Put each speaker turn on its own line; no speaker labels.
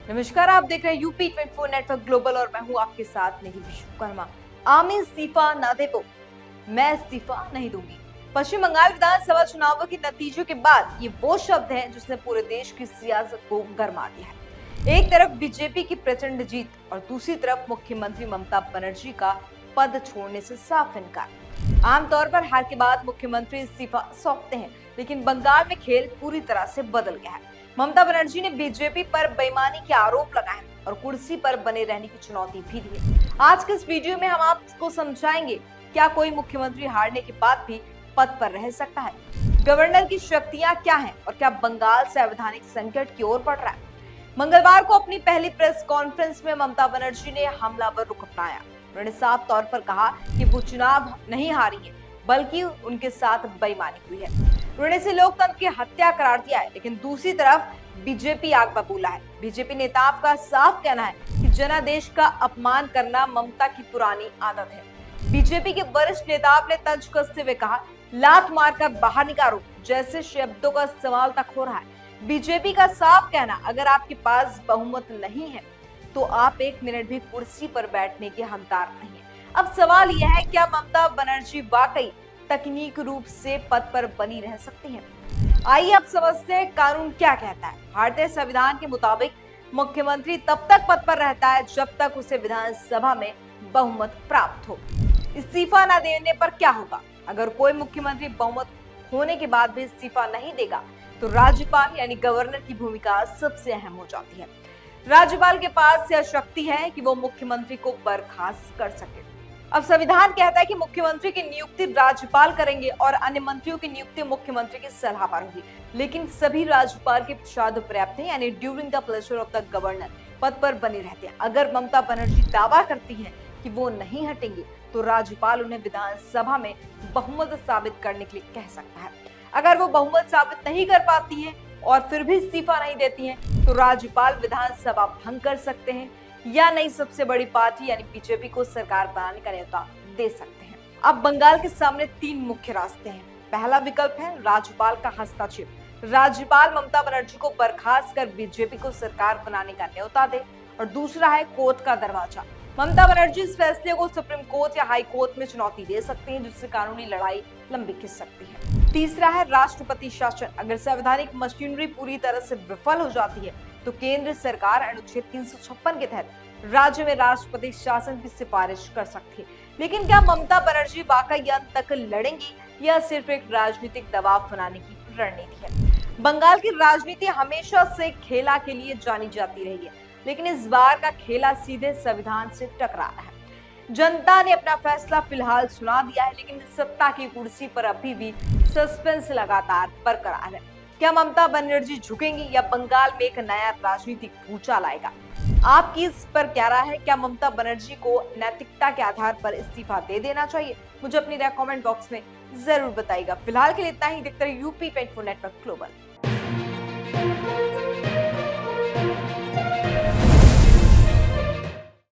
नमस्कार, आप देख रहे हैं यूपी 24 नेटवर्क ग्लोबल और मैं हूं आपके साथ निखिल विश्वकर्मा। आम इस्तीफा ना दे तो मैं इस्तीफा नहीं दूंगी। पश्चिम बंगाल विधानसभा चुनावों के नतीजों के बाद ये वो शब्द हैं जिसने पूरे देश की सियासत को गरमा दिया है। एक तरफ बीजेपी की प्रचंड जीत और दूसरी तरफ मुख्यमंत्री ममता बनर्जी का पद छोड़ने से साफ इनकार। आमतौर पर हार के बाद मुख्यमंत्री इस्तीफा सौंपते हैं, लेकिन बंगाल में खेल पूरी तरह से बदल गया है। ममता बनर्जी ने बीजेपी पर बेईमानी के आरोप लगाए और कुर्सी पर बने रहने की चुनौती भी दी है। आज के इस वीडियो में हम आपको समझाएंगे क्या कोई मुख्यमंत्री हारने के बाद भी पद पर रह सकता है, गवर्नर की शक्तियां क्या हैं और क्या बंगाल संवैधानिक संकट की ओर बढ़ रहा है। मंगलवार को अपनी पहली प्रेस कॉन्फ्रेंस में ममता बनर्जी ने हमलावर रुख अपनाया। उन्होंने साफ तौर पर कहा कि वो चुनाव नहीं हारी है, बल्कि उनके साथ बेईमानी हुई है। उन्होंने इसे लोकतंत्र की हत्या करार दिया है, लेकिन दूसरी तरफ बीजेपी आग बबूला है। बीजेपी नेताओं का साफ कहना है कि जनादेश का अपमान करना ममता की पुरानी आदत है। बीजेपी के वरिष्ठ नेताओं ने तंज कसते हुए कहा, लात मारकर बाहर निकालो जैसे शब्दों का इस्तेमाल तक हो रहा है। बीजेपी का साफ कहना, अगर आपके पास बहुमत नहीं है तो आप एक मिनट भी कुर्सी पर बैठने के हकदार नहीं है। अब सवाल यह है, क्या ममता बनर्जी वाकई तकनीक रूप से पद पर बनी रह सकती हैं? आइए अब समझते हैं कानून क्या कहता है। भारतीय संविधान के मुताबिक मुख्यमंत्री तब तक पद पर रहता है जब तक उसे विधानसभा में बहुमत प्राप्त हो। इस्तीफा न देने पर क्या होगा? अगर कोई मुख्यमंत्री बहुमत होने के बाद भी इस्तीफा नहीं देगा तो राज्यपाल यानी गवर्नर की भूमिका सबसे अहम हो जाती है। राज्यपाल के पास यह शक्ति है कि वो मुख्यमंत्री को बर्खास्त कर सके। अब संविधान कहता है कि मुख्यमंत्री की नियुक्ति राज्यपाल करेंगे और अन्य मंत्रियों की नियुक्ति मुख्यमंत्री की सलाह पर होगी, लेकिन सभी राज्यपाल के पश्चात पर्याप्त है, यानी during the pleasure of the governor पद पर बने रहते हैं। अगर ममता बनर्जी दावा करती हैं कि वो नहीं हटेंगे तो राज्यपाल उन्हें विधानसभा में बहुमत साबित करने के लिए कह सकता है। अगर वो बहुमत साबित नहीं कर पाती है और फिर भी इस्तीफा नहीं देती हैं, तो राज्यपाल विधानसभा भंग कर सकते हैं या नई सबसे बड़ी पार्टी यानी बीजेपी को सरकार बनाने का न्योता दे सकते हैं। अब बंगाल के सामने तीन मुख्य रास्ते हैं। पहला विकल्प है राज्यपाल का हस्तक्षेप। राज्यपाल ममता बनर्जी को बर्खास्त कर बीजेपी को सरकार बनाने का न्योता दे। और दूसरा है कोर्ट का दरवाजा। ममता बनर्जी इस फैसले को सुप्रीम कोर्ट या हाई कोर्ट में चुनौती दे सकती है, जिससे कानूनी लड़ाई लंबी खिंच सकती है। तीसरा है राष्ट्रपति शासन। अगर संवैधानिक मशीनरी पूरी तरह से विफल हो जाती है तो केंद्र सरकार अनुच्छेद 356 के तहत राज्य में राष्ट्रपति शासन की सिफारिश कर सकती है। लेकिन क्या ममता बनर्जी वाकई अंत तक लड़ेंगी या सिर्फ एक राजनीतिक दबाव बनाने की रणनीति है? बंगाल की राजनीति हमेशा से खेला के लिए जानी जाती रही है, लेकिन इस बार का खेला सीधे संविधान से टकरा रहा है। जनता ने अपना फैसला फिलहाल सुना दिया है, लेकिन सत्ता की कुर्सी पर अभी भी सस्पेंस लगातार बरकरार है। क्या ममता बनर्जी झुकेंगी या बंगाल में एक नया राजनीतिक भूचाल आएगा? आपकी इस पर क्या राय है? क्या ममता बनर्जी को नैतिकता के आधार पर इस्तीफा दे देना चाहिए? मुझे अपनी राय कमेंट बॉक्स में जरूर बताइएगा। फिलहाल के लिए इतना ही। देखते रहिए यूपी 24 नेटवर्क ग्लोबल।